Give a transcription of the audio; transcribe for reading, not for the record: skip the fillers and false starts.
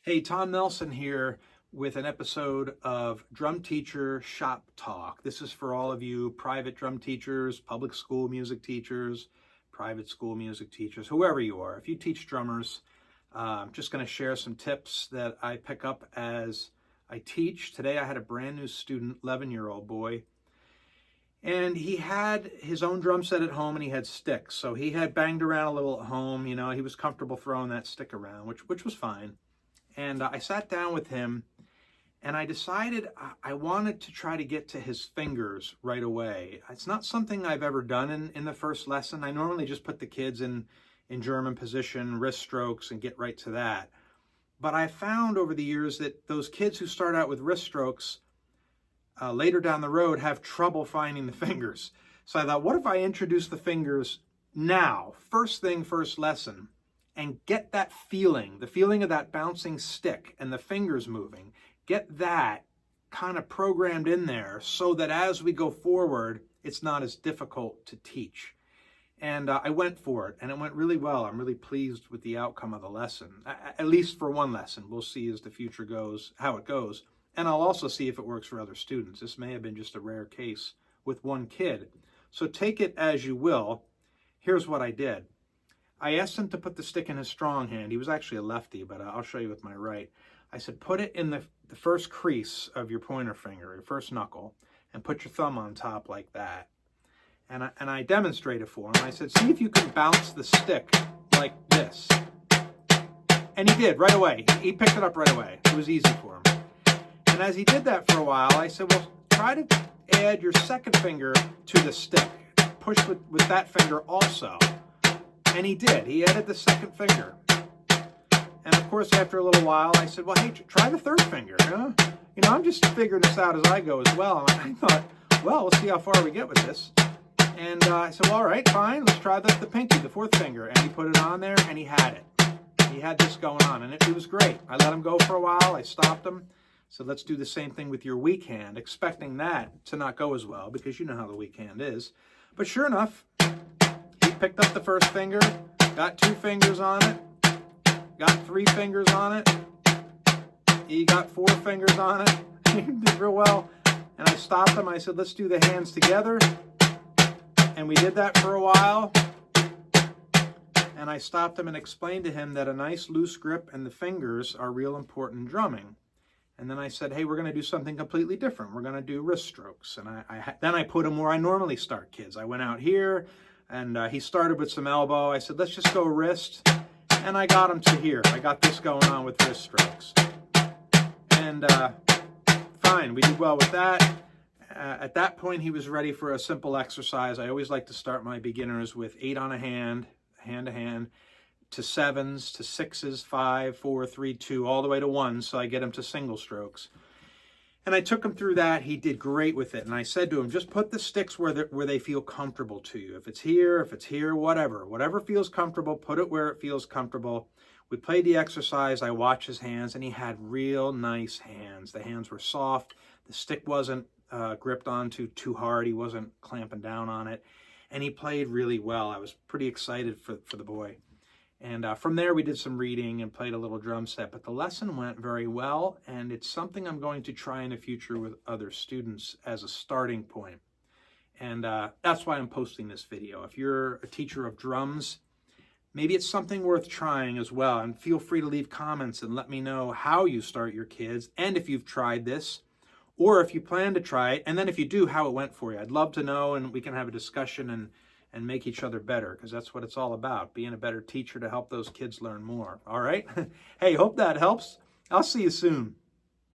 Hey, Tom Nelson here with an episode of Drum Teacher Shop Talk. This is for all of you private drum teachers, public school music teachers, private school music teachers, whoever you are. If you teach drummers, I'm just going to share some tips that I pick up as I teach. Today I had a brand new student, 11-year-old boy, and he had his own drum set at home and he had sticks. So he had banged around a little at home, he was comfortable throwing that stick around, which was fine. And I sat down with him and I decided I wanted to try to get to his fingers right away. It's not something I've ever done in the first lesson. I normally just put the kids in German position, wrist strokes, and get right to that. But I found over the years that those kids who start out with wrist strokes later down the road have trouble finding the fingers. So I thought, what if I introduce the fingers now, first thing, first lesson, and get that feeling, the feeling of that bouncing stick and the fingers moving, get that kind of programmed in there so that as we go forward, it's not as difficult to teach. And I went for it, and it went really well. I'm really pleased with the outcome of the lesson, at least for one lesson. We'll see as the future goes, how it goes. And I'll also see if it works for other students. This may have been just a rare case with one kid. So take it as you will. Here's what I did. I asked him to put the stick in his strong hand. He was actually a lefty, but I'll show you with my right. I said, put it in the first crease of your pointer finger, your first knuckle, and put your thumb on top like that. And I demonstrated for him. I said, see if you can bounce the stick like this. And he did right away. He picked it up right away. It was easy for him. And as he did that for a while, I said, well, try to add your second finger to the stick. Push with that finger also. And he did. He added the second finger. And of course, after a little while, I said, well, hey, try the third finger. I'm just figuring this out as I go as well. And I thought, well, we'll see how far we get with this. And I said, well, all right, fine. Let's try the pinky, the fourth finger. And he put it on there, and he had it. He had this going on, and it was great. I let him go for a while. I stopped him. So let's do the same thing with your weak hand, expecting that to not go as well, because you know how the weak hand is. But sure enough, picked up the first finger, got 2 fingers on it, got 3 fingers on it, he got 4 fingers on it, he did real well, and I stopped him, I said, let's do the hands together, and we did that for a while, and I stopped him and explained to him that a nice loose grip and the fingers are real important in drumming. And then I said, hey, we're going to do something completely different. We're going to do wrist strokes, and then I put him where I normally start kids. I went out here, and he started with some elbow. I said, let's just go wrist. And I got him to here. I got this going on with wrist strokes. And fine, we did well with that. At that point, he was ready for a simple exercise. I always like to start my beginners with 8 on a hand to hand, to 7s, to 6s, 5, 4, 3, 2, all the way to 1. So I get him to single strokes. And I took him through that. He did great with it. And I said to him, just put the sticks where they feel comfortable to you. If it's here, whatever feels comfortable, put it where it feels comfortable. We played the exercise. I watched his hands, and he had real nice hands. The hands were soft. The stick wasn't gripped onto too hard. He wasn't clamping down on it. And he played really well. I was pretty excited for the boy. And from there, we did some reading and played a little drum set. But the lesson went very well, and it's something I'm going to try in the future with other students as a starting point. And that's why I'm posting this video. If you're a teacher of drums, maybe it's something worth trying as well. And feel free to leave comments and let me know how you start your kids, and if you've tried this, or if you plan to try it, and then if you do, how it went for you. I'd love to know, and we can have a discussion and make each other better, because that's what it's all about, being a better teacher to help those kids learn more. All right? Hey, hope that helps. I'll see you soon.